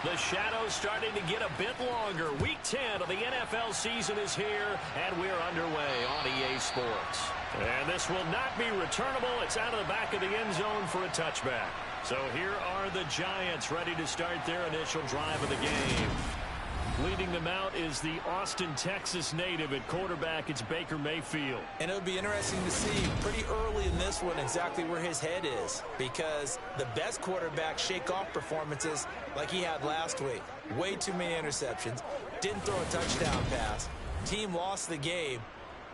The shadow's starting to get a bit longer. Week 10 of the NFL season is here, and we're underway on EA Sports. And this will not be returnable. It's out of the back of the end zone for a touchback. So here are the Giants ready to start their initial drive of the game. Leading them out is the Austin, Texas native. At quarterback, it's Baker Mayfield. And it'll be interesting to see pretty early in this one exactly where his head is, because the best quarterbacks shake off performances like he had last week. Way too many interceptions. Didn't throw a touchdown pass. Team lost the game.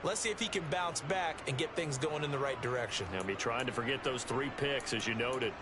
Let's see if he can bounce back and get things going in the right direction. He'll be trying to forget those 3 picks, as you noted.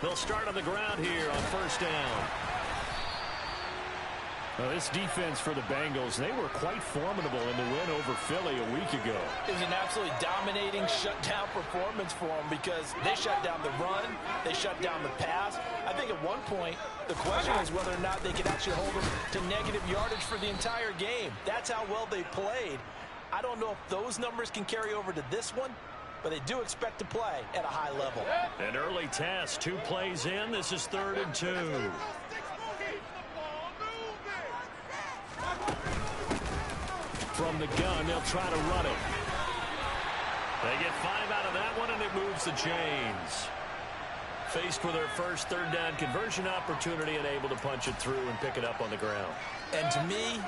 They'll start on the ground here on first down. Well, this defense for the Bengals, they were quite formidable in the win over Philly a week ago. It was an absolutely dominating shutdown performance for them because they shut down the run, they shut down the pass. I think at one point, the question was whether or not they could actually hold them to negative yardage for the entire game. That's how well they played. I don't know if those numbers can carry over to this one, but they do expect to play at a high level. An early test, 2 plays in. This is 3rd and 2. From the gun, they'll try to run it. They get 5 out of that one, and it moves the chains. Faced with their first 3rd down conversion opportunity and able to punch it through and pick it up on the ground. And to me,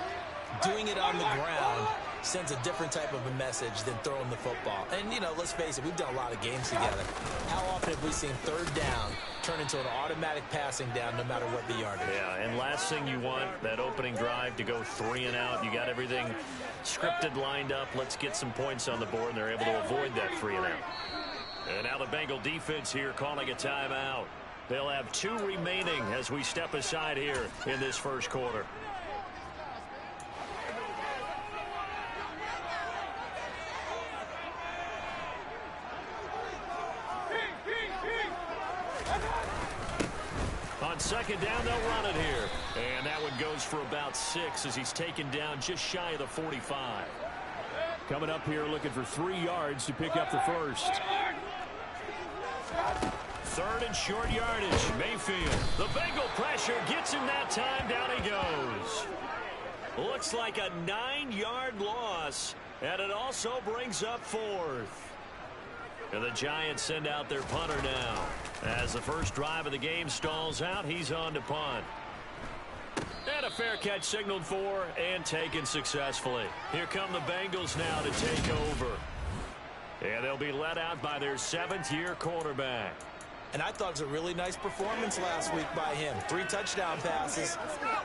doing it on the ground sends a different type of a message than throwing the football. And, you know, let's face it, we've done a lot of games together. How often have we seen 3rd down turn into an automatic passing down no matter what the yardage? Yeah, and last thing you want, that opening drive to go 3 and out. You got everything scripted, lined up. Let's get some points on the board, and they're able to avoid that 3 and out. And now the Bengal defense here calling a timeout. They'll have 2 remaining as we step aside here in this first quarter. On 2nd down, they'll run it here. And that one goes for about 6 as he's taken down just shy of the 45. Coming up here looking for 3 yards to pick up the first. 3rd and short yardage. Mayfield. The Bengal pressure gets him that time. Down he goes. Looks like a 9-yard loss. And it also brings up 4th. And the Giants send out their punter now. As the first drive of the game stalls out, he's on to punt. And a fair catch signaled for and taken successfully. Here come the Bengals now to take over. And they'll be led out by their 7th-year quarterback. And I thought it was a really nice performance last week by him. 3 touchdown passes.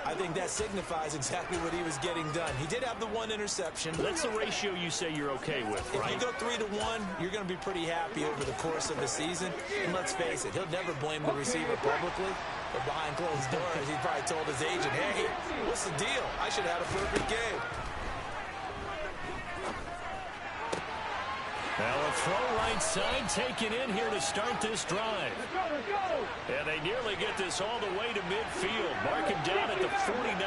I think that signifies exactly what he was getting done. He did have the 1 interception. That's the ratio you say you're okay with, right? If you go 3-to-1, you're going to be pretty happy over the course of the season. And let's face it, he'll never blame the receiver publicly. But behind closed doors, he probably told his agent, hey, what's the deal? I should have had a perfect game. Well, a throw right side taken in here to start this drive. And they nearly get this all the way to midfield. Mark him down at the 49.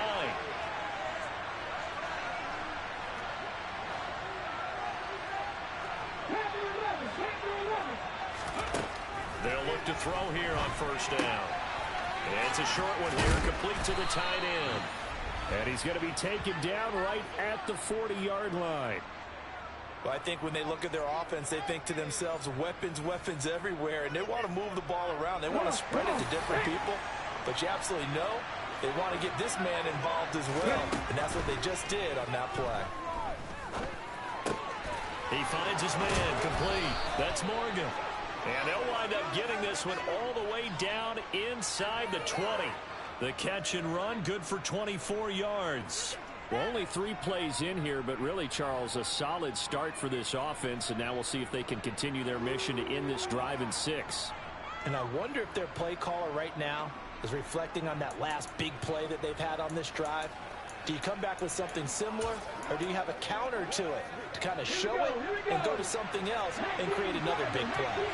They'll look to throw here on first down. And it's a short one here, complete to the tight end. And he's going to be taken down right at the 40-yard line. Well, I think when they look at their offense, they think to themselves, weapons, weapons everywhere, and they want to move the ball around. They want to spread it to different people, but you absolutely know they want to get this man involved as well, and that's what they just did on that play. He finds his man complete. That's Morgan. And they'll wind up getting this one all the way down inside the 20. The catch and run, good for 24 yards. Well, only 3 plays in here, but really, Charles, a solid start for this offense, and now we'll see if they can continue their mission to end this drive in 6. And I wonder if their play caller right now is reflecting on that last big play that they've had on this drive. Do you come back with something similar, or do you have a counter to it to kind of show it and go to something else and create another big play?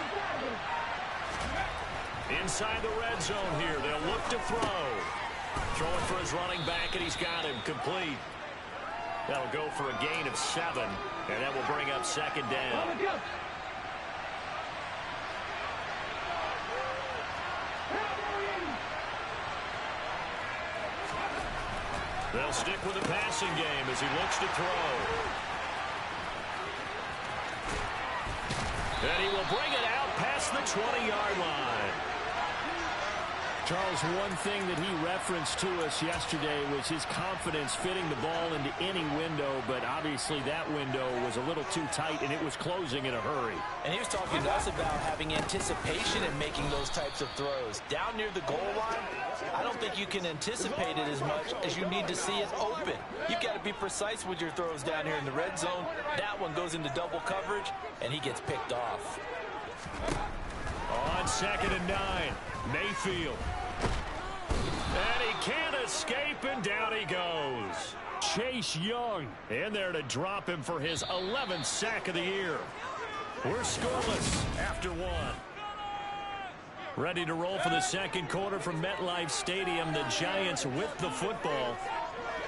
Inside the red zone here, they'll look to throw. Throwing for his running back, and he's got him complete. That'll go for a gain of 7, and that will bring up second down. They'll stick with the passing game as he looks to throw. And he will bring it out past the 20-yard line. Charles, one thing that he referenced to us yesterday was his confidence fitting the ball into any window, but obviously that window was a little too tight, and it was closing in a hurry. And he was talking to us about having anticipation in making those types of throws. Down near the goal line, I don't think you can anticipate it as much as you need to see it open. You've got to be precise with your throws down here in the red zone. That one goes into double coverage, and he gets picked off. On 2nd and 9, Mayfield. And he can't escape, and down he goes. Chase Young in there to drop him for his 11th sack of the year. We're scoreless after 1. Ready to roll for the second quarter from MetLife Stadium. The Giants with the football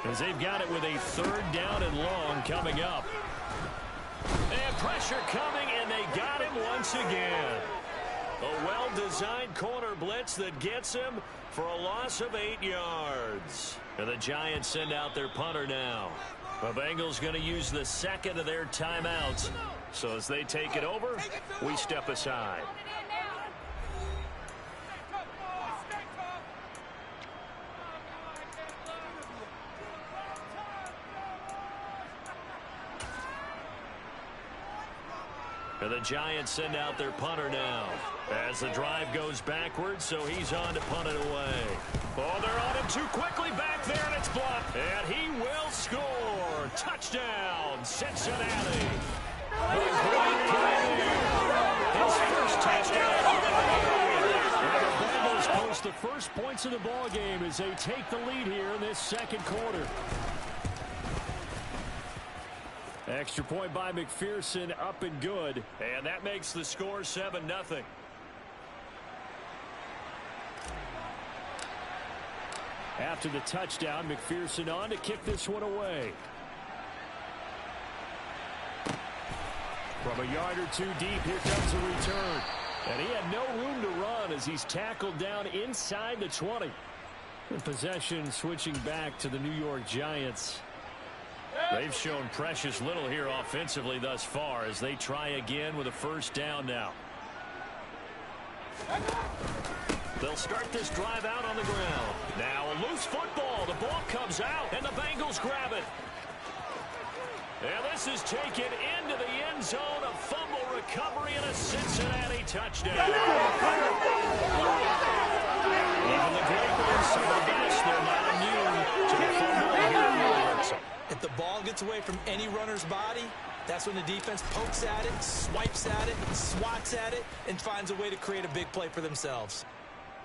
as they've got it with a 3rd down and long coming up. And pressure coming, and they got him once again. A well-designed corner blitz that gets him for a loss of 8 yards. And the Giants send out their punter now. The Bengals going to use the second of their timeouts. So as they take it over, we step aside. And the Giants send out their punter now as the drive goes backwards, so he's on to punt it away. Oh, they're on him too quickly back there, and it's blocked. And he will score. Touchdown, Cincinnati. His first touchdown. And the Bengals post the first points of the ball game as they take the lead here in this second quarter. Extra point by McPherson, up and good. And that makes the score 7-0. After the touchdown, McPherson on to kick this one away. From a yard or two deep, here comes a return. And he had no room to run as he's tackled down inside the 20. The possession switching back to the New York Giants. They've shown precious little here offensively thus far as they try again with a first down now. They'll start this drive out on the ground. Now a loose football. The ball comes out, and the Bengals grab it. And this is taken into the end zone. A fumble recovery and a Cincinnati touchdown. Even the great ones, some of the best, they're not immune to the fumble here. If the ball gets away from any runner's body, that's when the defense pokes at it, swipes at it, swats at it, and finds a way to create a big play for themselves.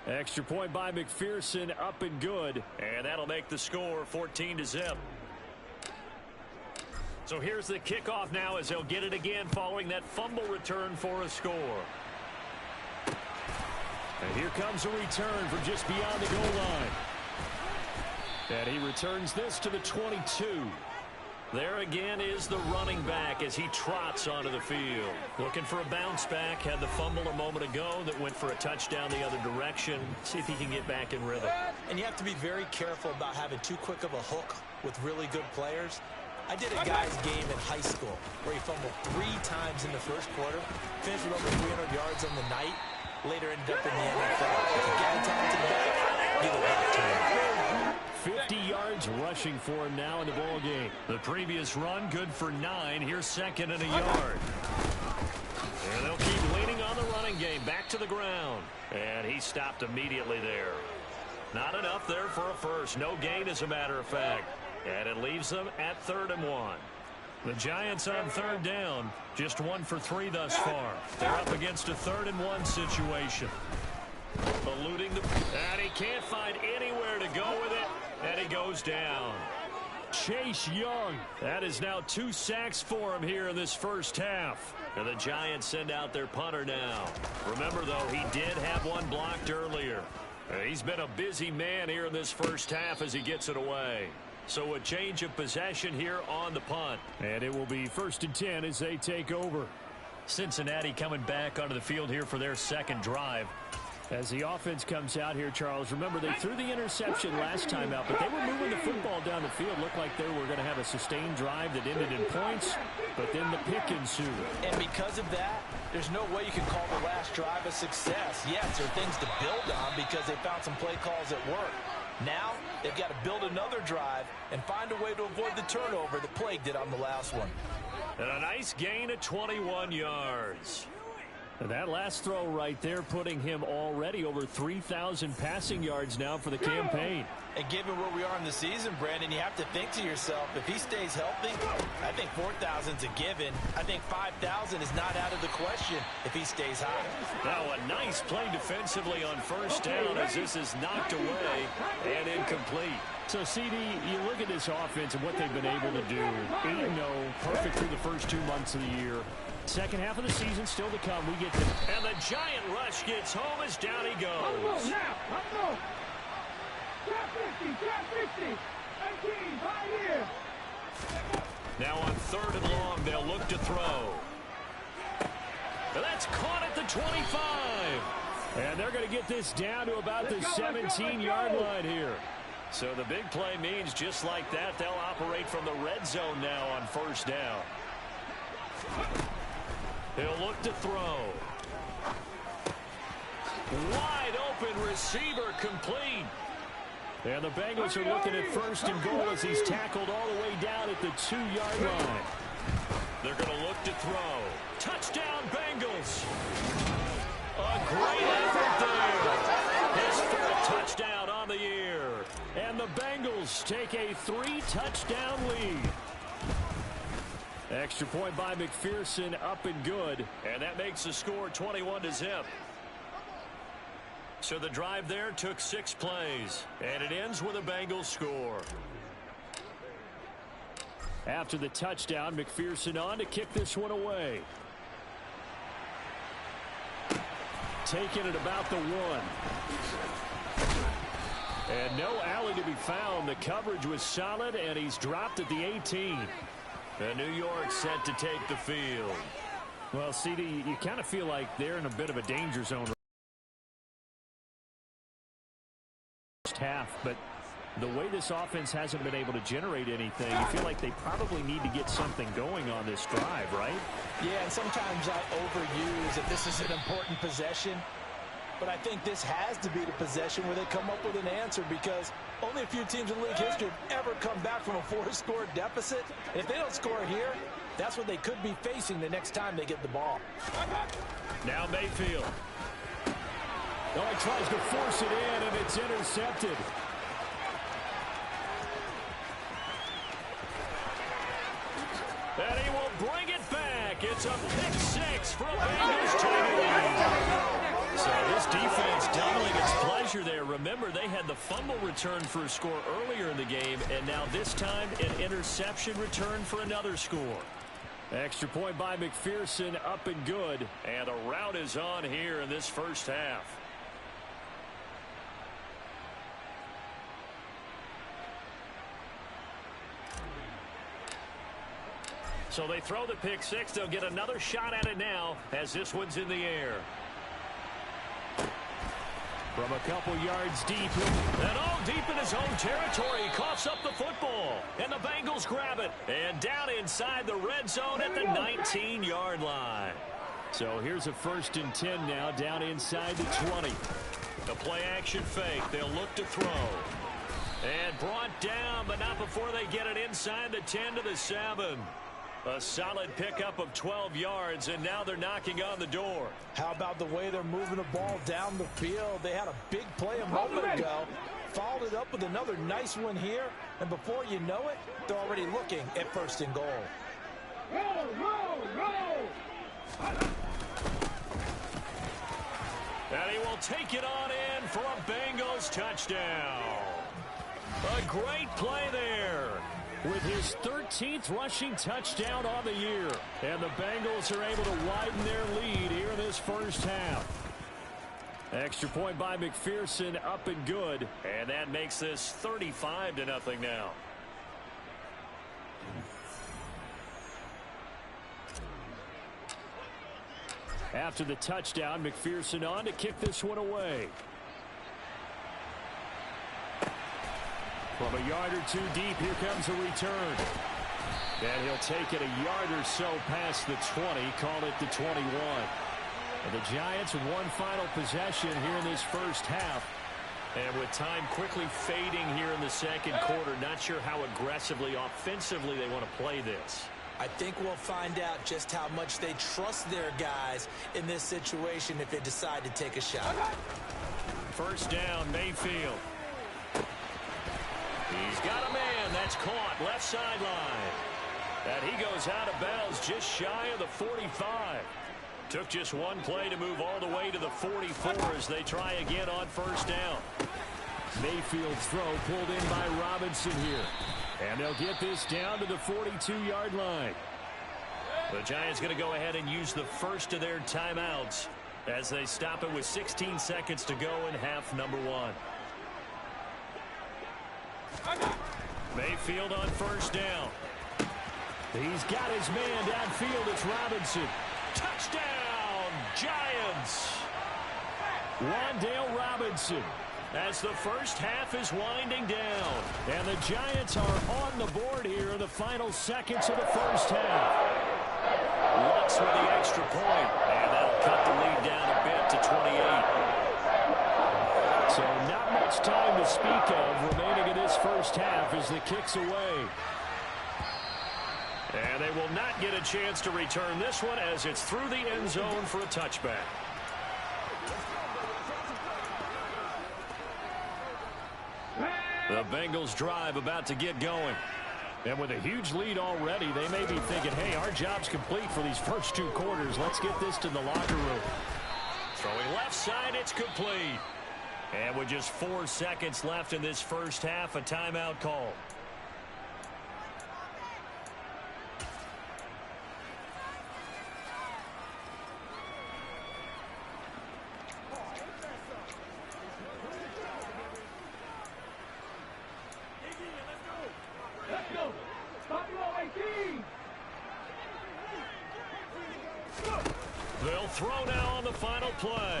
Extra point by McPherson, up and good. And that'll make the score 14-0. So here's the kickoff now as they'll get it again following that fumble return for a score. And here comes a return from just beyond the goal line. And he returns this to the 22. There again is the running back as he trots onto the field. Looking for a bounce back. Had the fumble a moment ago that went for a touchdown the other direction. See if he can get back in rhythm. And you have to be very careful about having too quick of a hook with really good players. I did a guy's game in high school where he fumbled 3 times in the first quarter, finished with over 300 yards on the night, later ended up in the NFL. If you got a talented back, give it back to him. 50 yards rushing for him now in the ball game. The previous run good for 9. Here's 2nd and a yard. And they'll keep leaning on the running game. Back to the ground. And he stopped immediately there. Not enough there for a first. No gain, as a matter of fact. And it leaves them at 3rd and 1. The Giants on 3rd down. Just 1 for 3 thus far. They're up against a 3rd and 1 situation. Eluding the... And he can't find anywhere to go with it. And he goes down. Chase Young. That is now 2 sacks for him here in this first half. And the Giants send out their punter now. Remember, though, he did have one blocked earlier. He's been a busy man here in this first half as he gets it away. So a change of possession here on the punt. And it will be 1st and 10 as they take over. Cincinnati coming back onto the field here for their second drive. As the offense comes out here, Charles, remember they threw the interception last time out, but they were moving the football down the field. Looked like they were going to have a sustained drive that ended in points, but then the pick ensued. And because of that, there's no way you can call the last drive a success. Yes, there are things to build on because they found some play calls that work. Now, they've got to build another drive and find a way to avoid the turnover that plagued it on the last one. And a nice gain of 21 yards. And that last throw right there putting him already over 3,000 passing yards now for the campaign. And given where we are in the season, Brandon, you have to think to yourself, if he stays healthy, I think 4,000's a given. I think 5,000 is not out of the question if he stays high. Now a nice play defensively on first down as this is knocked away and incomplete. So, CD, you look at this offense and what they've been able to do. 8-0, perfect through the first 2 months of the year. Second half of the season still to come. We get to... And the giant rush gets home as down he goes. Now on 3rd and long, they'll look to throw. And that's caught at the 25. And they're going to get this down to about the 17-yard line here. So the big play means just like that, they'll operate from the red zone now on first down. He'll look to throw. Wide open receiver complete. And the Bengals are looking at 1st and goal as he's tackled all the way down at the 2-yard line. They're going to look to throw. Touchdown, Bengals. A great effort there. His 4th touchdown on the year. And the Bengals take a 3-touchdown lead. Extra point by McPherson, up and good. And that makes the score 21-0. So the drive there took 6 plays. And it ends with a Bengals score. After the touchdown, McPherson on to kick this one away. Taking it about the 1. And no alley to be found. The coverage was solid, and he's dropped at the 18. And New York set to take the field. Well, CD, you kind of feel like they're in a bit of a danger zone. First half, but the way this offense hasn't been able to generate anything, you feel like they probably need to get something going on this drive, right? Yeah, and sometimes I overuse that this is an important possession. But I think this has to be the possession where they come up with an answer because only a few teams in league history have ever come back from a 4-score deficit. And if they don't score here, that's what they could be facing the next time they get the ball. Now Mayfield. Oh, he tries to force it in, and it's intercepted. And he will bring it back. It's a pick 6 for a Bengals touchdown. So this defense doubling its pleasure there. Remember, they had the fumble return for a score earlier in the game, and now this time an interception return for another score. Extra point by McPherson, up and good. And the rout is on here in this first half. So they throw the pick 6. They'll get another shot at it now as this one's in the air. From a couple yards deep. And all deep in his own territory. He coughs up the football. And the Bengals grab it. And down inside the red zone at the 19-yard line. So here's a 1st and 10 now down inside the 20. The play action fake. They'll look to throw. And brought down, but not before they get it inside the 10 to the 7. A solid pickup of 12 yards, and now they're knocking on the door. How about the way they're moving the ball down the field? They had a big play a moment ago. Followed it up with another nice one here, and before you know it, they're already looking at 1st and goal. And he will take it on in for a Bengals touchdown. A great play there. with his 13th rushing touchdown on the year. And the Bengals are able to widen their lead here in this first half. Extra point by McPherson, up and good. And that makes this 35-0 now. After the touchdown, McPherson on to kick this one away. From a yard or two deep, here comes a return. And he'll take it a yard or so past the 20, call it the 21. And the Giants with one final possession here in this first half. And with time quickly fading here in the second quarter, not sure how aggressively, offensively they want to play this. I think we'll find out just how much they trust their guys in this situation if they decide to take a shot. First down, Mayfield. He's got a man that's caught left sideline. And he goes out of bounds just shy of the 45. Took just one play to move all the way to the 44 as they try again on first down. Mayfield's throw pulled in by Robinson here. And they'll get this down to the 42-yard line. The Giants going to go ahead and use the first of their timeouts as they stop it with 16 seconds to go in half number one. Mayfield on first down. He's got his man downfield. It's Robinson. Touchdown, Giants! Wan'Dale Robinson. As the first half is winding down. And the Giants are on the board here in the final seconds of the first half. Looks for the extra point. And that'll cut the lead down a bit to 28. So not much time to speak of remaining in this first half as the kick's away. And they will not get a chance to return this one as it's through the end zone for a touchback. The Bengals drive about to get going. And with a huge lead already, they may be thinking, hey, our job's complete for these first two quarters. Let's get this to the locker room. Throwing left side, it's complete. And with just 4 seconds left in this first half, a timeout call. They'll throw now on the final play.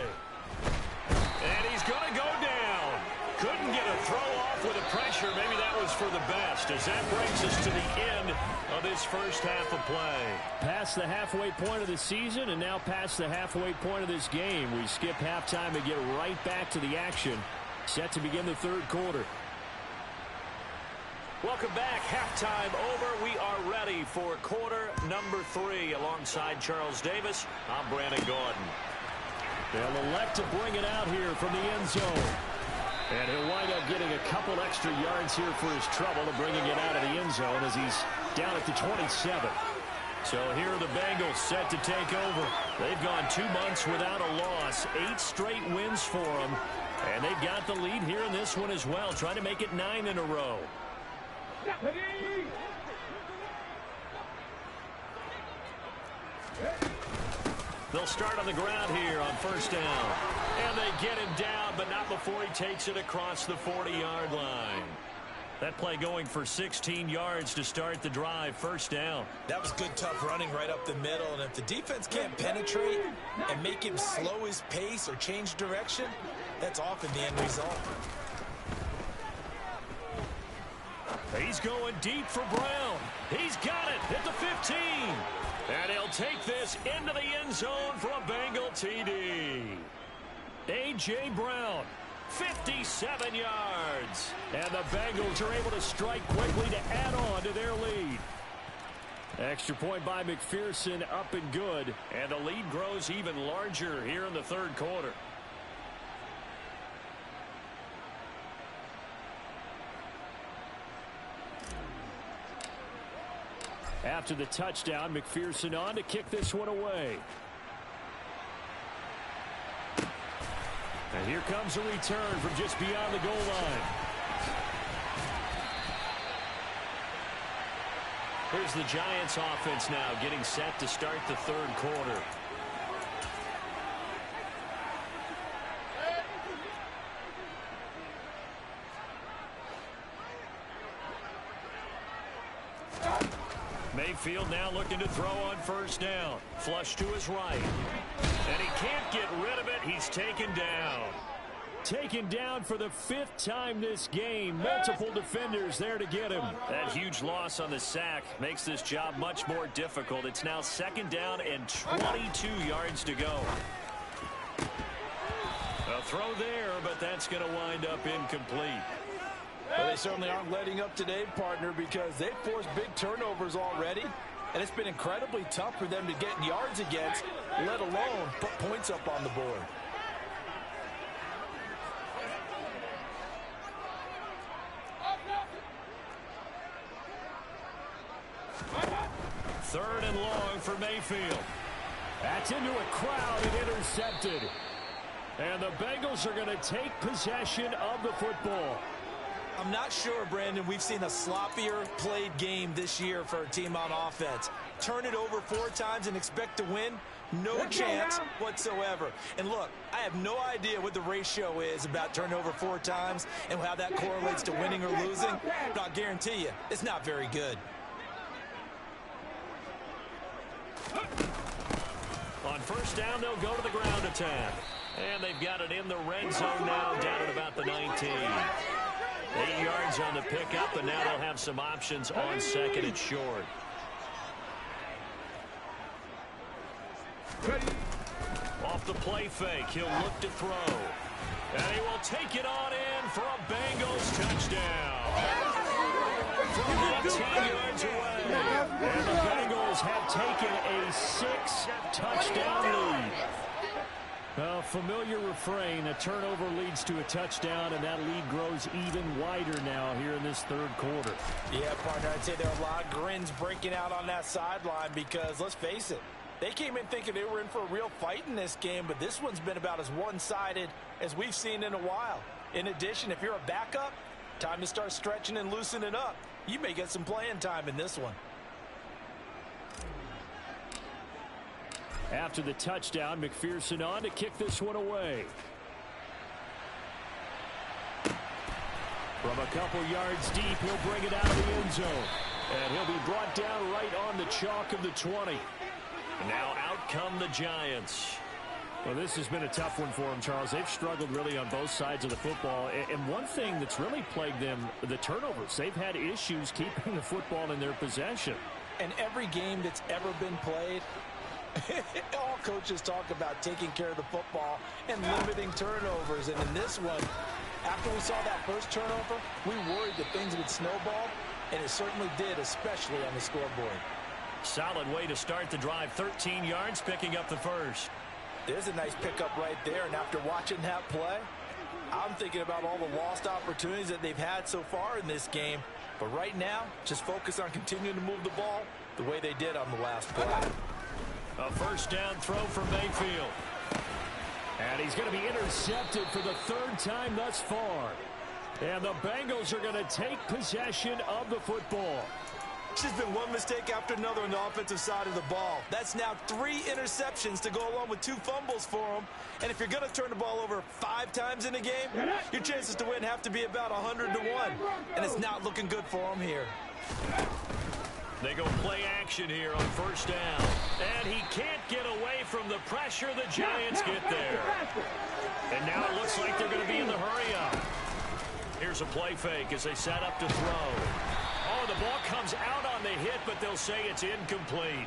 And he's going to go down. Couldn't get a throw off with the pressure. Maybe that was for the best as that brings us to the end of this first half of play. Past the halfway point of the season and now past the halfway point of this game. We skip halftime and get right back to the action. Set to begin the third quarter. Welcome back. Halftime over. We are ready for quarter number 3. Alongside Charles Davis, I'm Brandon Gaudin. They'll elect to bring it out here from the end zone. And he'll wind up getting a couple extra yards here for his trouble of bringing it out of the end zone as he's down at the 27. So here are the Bengals set to take over. They've gone 2 months without a loss. 8 straight wins for them. And they've got the lead here in this one as well, trying to make it 9 in a row. They'll start on the ground here on first down. And they get him down, but not before he takes it across the 40-yard line. That play going for 16 yards to start the drive. First down. That was good, tough running right up the middle. And if the defense can't penetrate and make him slow his pace or change direction, that's often the end result. He's going deep for Brown. He's got it at the 15. And he'll take this into the end zone for a Bengal TD. A.J. Brown, 57 yards. And the Bengals are able to strike quickly to add on to their lead. Extra point by McPherson, up and good. And the lead grows even larger here in the third quarter. After the touchdown, McPherson on to kick this one away. And here comes a return from just beyond the goal line. Here's the Giants offense now getting set to start the third quarter. Mayfield now looking to throw on first down. Flush to his right. And he can't get rid of it. He's taken down. Taken down for the 5th time this game. Multiple defenders there to get him. That huge loss on the sack makes this job much more difficult. It's now 2nd down and 22 yards to go. A throw there, but that's going to wind up incomplete. Well, they certainly aren't letting up today, partner, because they've forced big turnovers already, and it's been incredibly tough for them to get yards against, let alone put points up on the board. Third and long for Mayfield. That's into a crowd and intercepted. And the Bengals are going to take possession of the football. I'm not sure, Brandon, we've seen a sloppier played game this year for a team on offense. Turn it over 4 times and expect to win? No chance whatsoever. And look, I have no idea what the ratio is about turnover 4 times and how that correlates to winning or losing, but I'll guarantee you, it's not very good. On first down, they'll go to the ground attack. And they've got it in the red zone now, down at about the 19. 8 yards on the pickup, and now they'll have some options on 2nd and short. Off the play fake, he'll look to throw. And he will take it on in for a Bengals touchdown. From 18 yards away. And the Bengals have taken a 6-touchdown lead. A familiar refrain, a turnover leads to a touchdown, and that lead grows even wider now here in this third quarter. Yeah, partner, I'd say there are a lot of grins breaking out on that sideline because, let's face it, they came in thinking they were in for a real fight in this game, but this one's been about as one-sided as we've seen in a while. In addition, if you're a backup, time to start stretching and loosening up. You may get some playing time in this one. After the touchdown, McPherson on to kick this one away. From a couple yards deep, he'll bring it out of the end zone. And he'll be brought down right on the chalk of the 20. And now out come the Giants. Well, this has been a tough one for them, Charles. They've struggled really on both sides of the football. And one thing that's really plagued them, the turnovers. They've had issues keeping the football in their possession. And every game that's ever been played, all coaches talk about taking care of the football and limiting turnovers. And in this one, after we saw that first turnover, we worried that things would snowball, and it certainly did, especially on the scoreboard. Solid way to start the drive. 13 yards, picking up the first. There's a nice pickup right there, and after watching that play, I'm thinking about all the lost opportunities that they've had so far in this game. But right now, just focus on continuing to move the ball the way they did on the last play. A first down throw for Mayfield. And he's going to be intercepted for the 3rd time thus far. And the Bengals are going to take possession of the football. It's just been one mistake after another on the offensive side of the ball. That's now 3 interceptions to go along with 2 fumbles for them. And if you're going to turn the ball over 5 times in a game, your chances to win have to be about 100 to 1. And it's not looking good for them here. They go play action here on first down. And he can't get away from the pressure. The Giants get there. And now it looks like they're going to be in the hurry-up. Here's a play fake as they set up to throw. Oh, the ball comes out on the hit, but they'll say it's incomplete.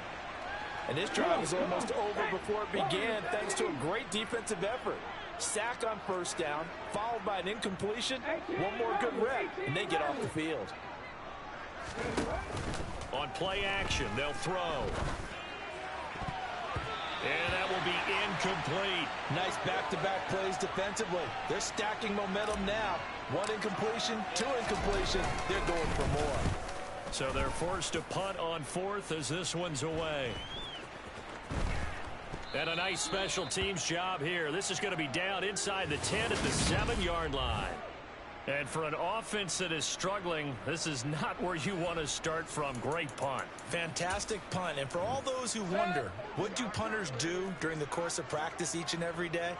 And this drive was almost over before it began thanks to a great defensive effort. Sack on first down, followed by an incompletion, one more good rep, and they get off the field. On play action, they'll throw. And that will be incomplete. Nice back-to-back plays defensively. They're stacking momentum now. 1 incompletion, 2 incompletion. They're going for more. So they're forced to punt on 4th as this one's away. And a nice special teams job here. This is going to be down inside the 10 at the 7-yard line. And for an offense that is struggling, this is not where you want to start from. Great punt. Fantastic punt. And for all those who wonder, what do punters do during the course of practice each and every day?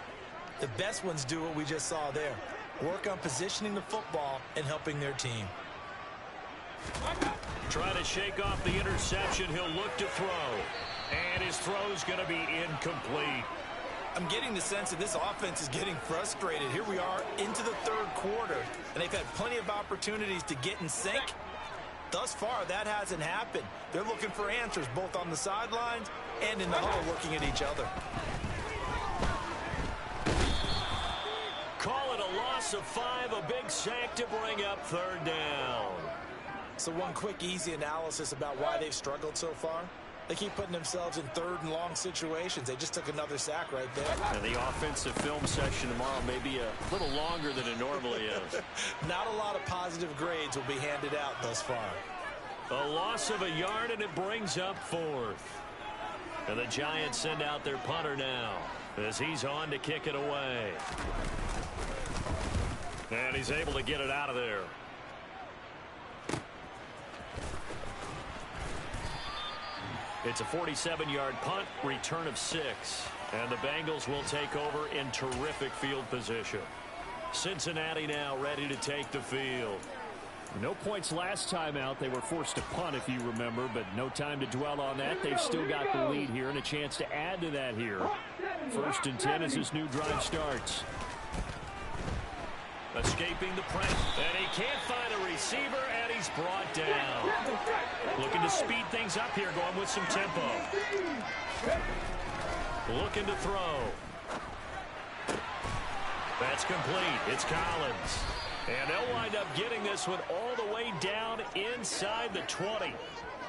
The best ones do what we just saw there. Work on positioning the football and helping their team. Trying to shake off the interception. He'll look to throw. And his throw's going to be incomplete. I'm getting the sense that this offense is getting frustrated. Here we are into the third quarter, and they've had plenty of opportunities to get in sync. Thus far, that hasn't happened. They're looking for answers both on the sidelines and in the huddle looking at each other. Call it a loss of 5, a big sack to bring up third down. So one quick, easy analysis about why they've struggled so far. They keep putting themselves in third and long situations. They just took another sack right there. And the offensive film session tomorrow may be a little longer than it normally is. Not a lot of positive grades will be handed out thus far. A loss of a yard, and it brings up fourth. And the Giants send out their punter now as he's on to kick it away. And he's able to get it out of there. It's a 47-yard punt, return of 6. And the Bengals will take over in terrific field position. Cincinnati now ready to take the field. No points last time out. They were forced to punt, if you remember, but no time to dwell on that. They've still got the lead here and a chance to add to that here. 1st and 10 as this new drive starts. Escaping the press, and he can't find a receiver, and he's brought down. Looking to speed things up here, going with some tempo. Looking to throw. That's complete. It's Collins. And they'll wind up getting this one all the way down inside the 20.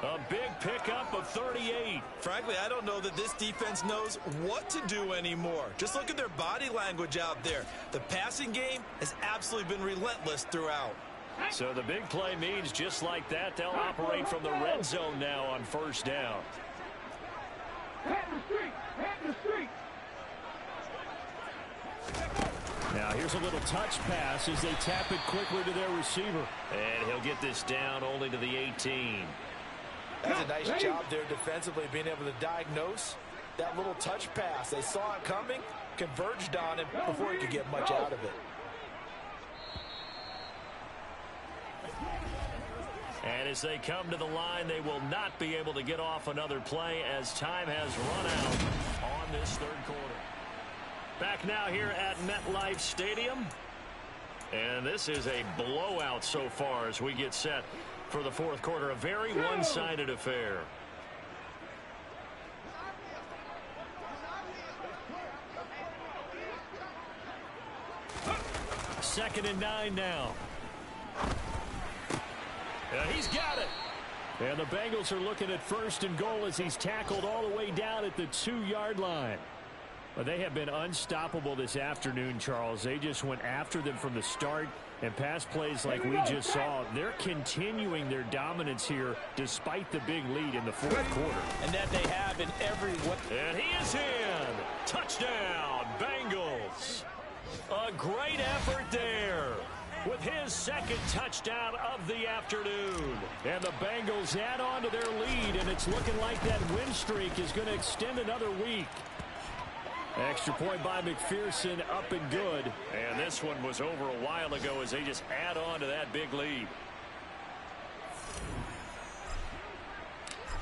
A big pickup of 38. Frankly, I don't know that this defense knows what to do anymore. Just look at their body language out there. The passing game has absolutely been relentless throughout. So the big play means just like that, they'll operate from the red zone now on first down. Now here's a little touch pass as they tap it quickly to their receiver. And he'll get this down only to the 18. That's a nice job there defensively, being able to diagnose that little touch pass. They saw it coming, converged on it before he could get much out of it. And as they come to the line, they will not be able to get off another play as time has run out on this third quarter. Back now here at MetLife Stadium. And this is a blowout so far as we get set for the fourth quarter. A very one-sided affair. Second and 9 now. He's got it. And the Bengals are looking at 1st and goal as he's tackled all the way down at the 2-yard line. But they have been unstoppable this afternoon, Charles. They just went after them from the start, and pass plays like we just saw. They're continuing their dominance here despite the big lead in the fourth quarter. And that they have in every way. And he is in. Touchdown, Bengals. A great effort there with his second touchdown of the afternoon. And the Bengals add on to their lead, and it's looking like that win streak is going to extend another week. Extra point by McPherson, up and good. And this one was over a while ago as they just add on to that big lead.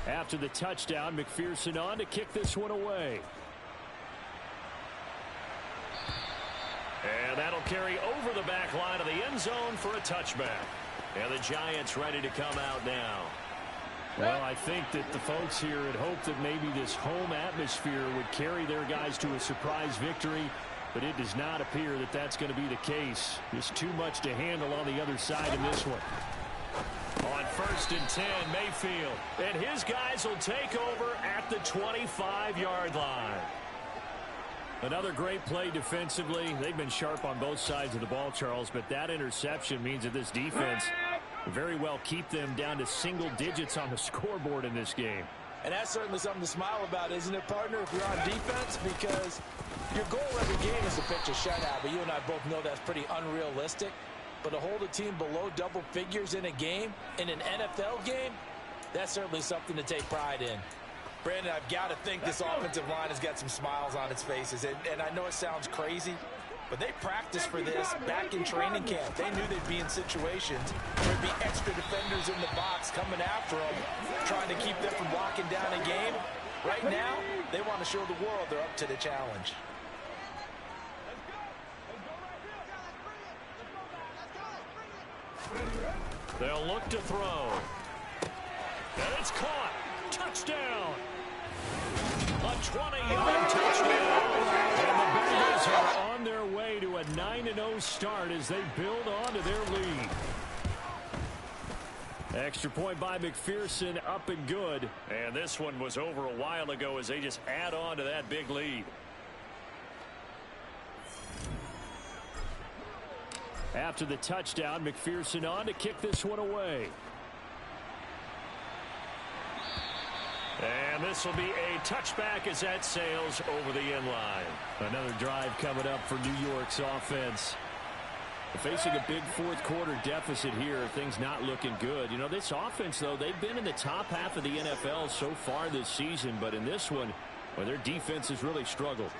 After the touchdown, McPherson on to kick this one away. And that'll carry over the back line of the end zone for a touchback. And the Giants ready to come out now. Well, I think that the folks here had hoped that maybe this home atmosphere would carry their guys to a surprise victory, but it does not appear that that's going to be the case. There's too much to handle on the other side in this one. On 1st and 10, Mayfield. And his guys will take over at the 25-yard line. Another great play defensively. They've been sharp on both sides of the ball, Charles, but that interception means that this defense very well keep them down to single digits on the scoreboard in this game. And that's certainly something to smile about, isn't it, partner, if you're on defense? Because your goal every game is to pitch a shutout, but you and I both know that's pretty unrealistic. but to hold a team below double figures in a game, in an NFL game, that's certainly something to take pride in. Brandon, I've got to think this offensive line has got some smiles on its faces. And I know it sounds crazy, but they practiced for this back in training camp. They knew they'd be in situations where there'd be extra defenders in the box coming after them, trying to keep them from locking down a game. Right now, they want to show the world they're up to the challenge. They'll look to throw. And it's caught. Touchdown. A 20-yard touchdown. And the Bengals are on their way to a 9-0 start as they build on to their lead. Extra point by McPherson, up and good. And this one was over a while ago as they just add on to that big lead. After the touchdown, McPherson on to kick this one away. And this will be a touchback as that sails over the end line. Another drive coming up for New York's offense. Facing a big fourth quarter deficit here, things not looking good. You know, this offense, though, they've been in the top half of the NFL so far this season, but in this one, well, their defense has really struggled.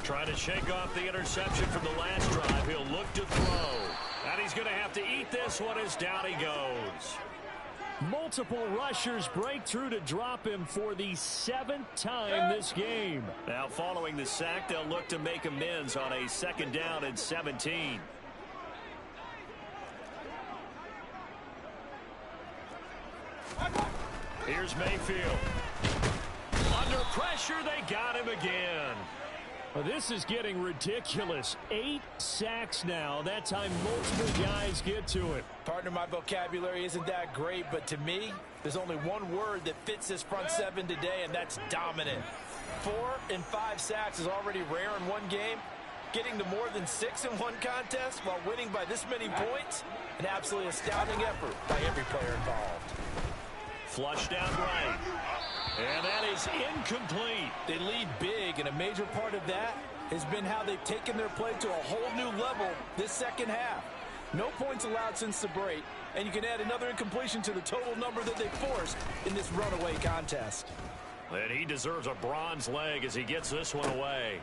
Trying to shake off the interception from the last drive. He'll look to throw. And he's going to have to eat this one as down he goes. Multiple rushers break through to drop him for the 7th time this game. Now following the sack, they'll look to make amends on a 2nd down and 17. Here's Mayfield. Under pressure, they got him again. Well, this is getting ridiculous. 8 sacks now. That time multiple guys get to it. Partner, my vocabulary isn't that great, but to me, there's only one word that fits this front seven today, and that's dominant. 4 and 5 sacks is already rare in one game. Getting to more than 6 in one contest while winning by this many points, an absolutely astounding effort by every player involved. Flush down right. And that is incomplete. They lead big, and a major part of that has been how they've taken their play to a whole new level this second half. No points allowed since the break, and you can add another incompletion to the total number that they forced in this runaway contest. And he deserves a bronze leg as he gets this one away.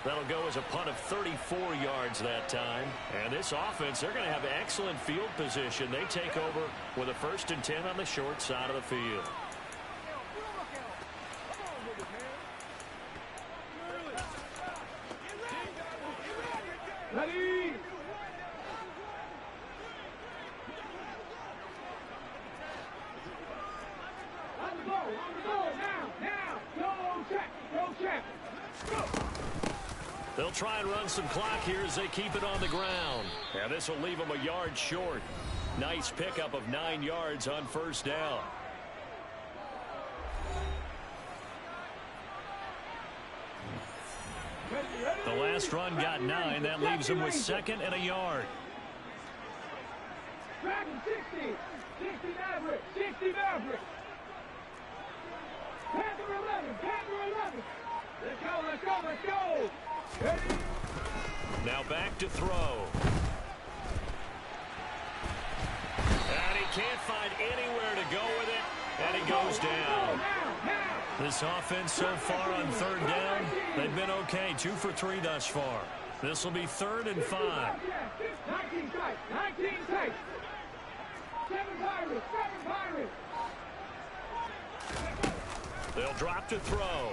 That'll go as a punt of 34 yards that time. And this offense, they're going to have excellent field position. They take over with a 1st and 10 on the short side of the field. Ready? On the go, now, go check, go. They'll try and run some clock here as they keep it on the ground. And this will leave them a yard short. Nice pickup of 9 yards on 1st down. The last run got 9. That leaves them with 2nd and a yard. Dragon 60 Maverick, 60 Maverick. Panther 11. Let's go. Ready? Now back to throw. And he can't find anywhere to go with it. And he goes down. This offense so far on 3rd down, they've been okay. 2 for 3 thus far. This will be 3rd and 5. 19 tight. 7 Pirates. They'll drop to throw.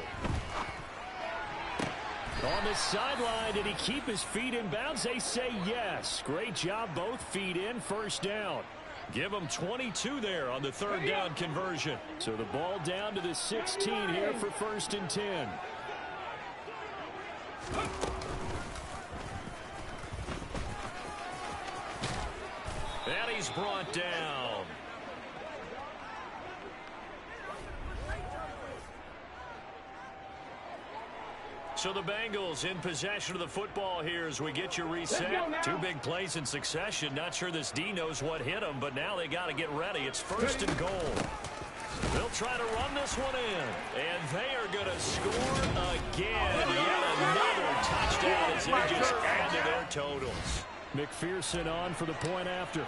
On the sideline, did he keep his feet in bounds? They say yes. Great job, both feet in, 1st down. Give them 22 there on the 3rd down conversion. So the ball down to the 16 here for 1st and 10. And he's brought down. So the Bengals in possession of the football here as we get you reset. 2 big plays in succession. Not sure this D knows what hit them, but now they got to get ready. It's 1st and goal. They'll try to run this one in, and they are going to score again. Yet another touchdown. touchdown as they just add to their totals. McPherson on for the point after.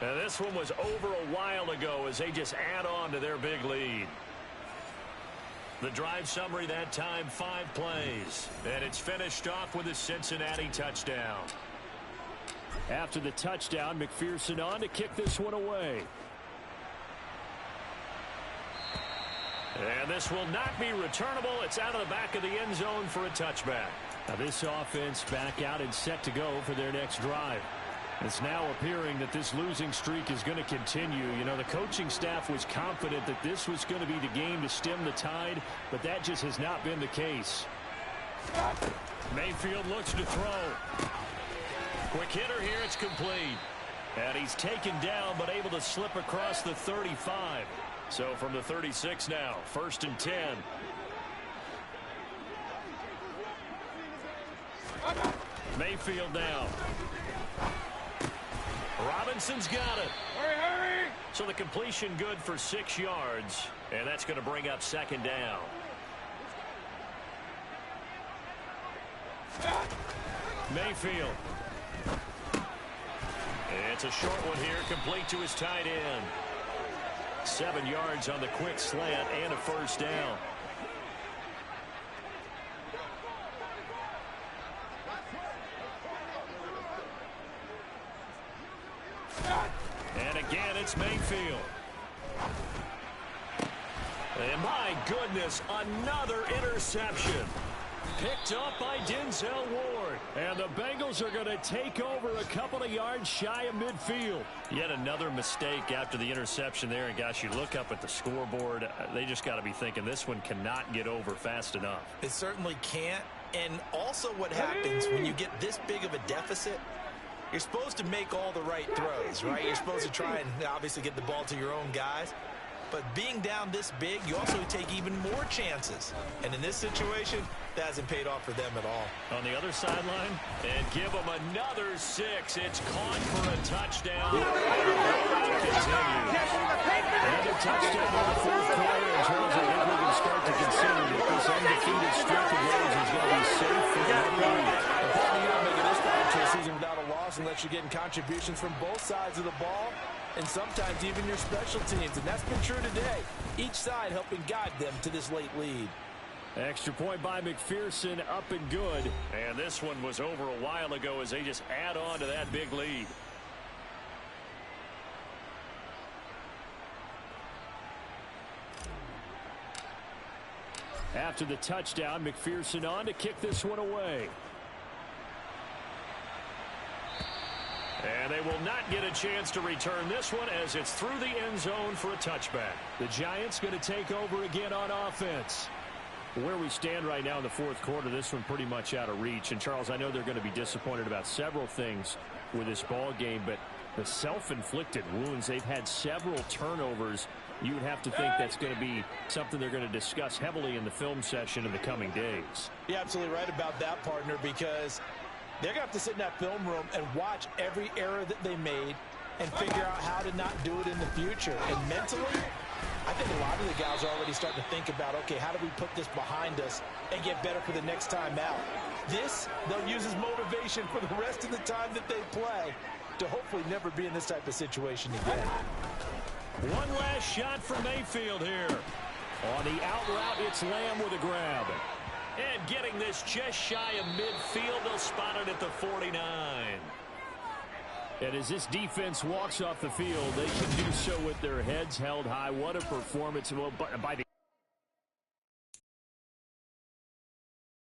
And this one was over a while ago as they just add on to their big lead. The drive summary that time, 5 plays. And it's finished off with a Cincinnati touchdown. After the touchdown, McPherson on to kick this one away. And this will not be returnable. It's out of the back of the end zone for a touchback. Now this offense back out and set to go for their next drive. It's now appearing that this losing streak is going to continue. You know, the coaching staff was confident that this was going to be the game to stem the tide, but that just has not been the case. Mayfield looks to throw. Quick hitter here, it's complete. And he's taken down, but able to slip across the 35. So from the 36 now, 1st and 10. Mayfield now. Robinson's got it. Hurry! So the completion good for 6 yards, and that's going to bring up 2nd down. Mayfield. It's a short one here, complete to his tight end. 7 yards on the quick slant and a 1st down. And again, it's Mayfield. And my goodness, another interception. Picked up by Denzel Ward. And the Bengals are going to take over a couple of yards shy of midfield. Yet another mistake after the interception there. And gosh, you look up at the scoreboard, they just got to be thinking this one cannot get over fast enough. It certainly can't. And also what happens when you get this big of a deficit, you're supposed to make all the right throws, right? You're supposed to try and obviously get the ball to your own guys. But being down this big, you also take even more chances. And in this situation, that hasn't paid off for them at all. On the other sideline, and give them another 6. It's caught for a touchdown. Another touchdown in the 4th quarter. In terms of what we can start to consider that this undefeated streak of runs is going to be safe for the Making this start to a season without a loss unless you're getting contributions from both sides of the ball, and sometimes even your special teams, and that's been true today. Each side helping guide them to this late lead. Extra point by McPherson, up and good. And this one was over a while ago as they just add on to that big lead. After the touchdown, McPherson on to kick this one away. And they will not get a chance to return this one as it's through the end zone for a touchback. The Giants going to take over again on offense. Where we stand right now in the 4th quarter, this one pretty much out of reach. And, Charles, I know they're going to be disappointed about several things with this ball game, but the self-inflicted wounds, they've had several turnovers. You would have to think that's going to be something they're going to discuss heavily in the film session in the coming days. You're absolutely right about that, partner, because they're going to have to sit in that film room and watch every error that they made and figure out how to not do it in the future. And mentally, I think a lot of the guys are already starting to think about, okay, how do we put this behind us and get better for the next time out? This, they'll use as motivation for the rest of the time that they play to hopefully never be in this type of situation again. One last shot for Mayfield here. On the out route, it's Lamb with a grab. And getting this just shy of midfield, they'll spot it at the 49. And as this defense walks off the field, they can do so with their heads held high. What a performance by the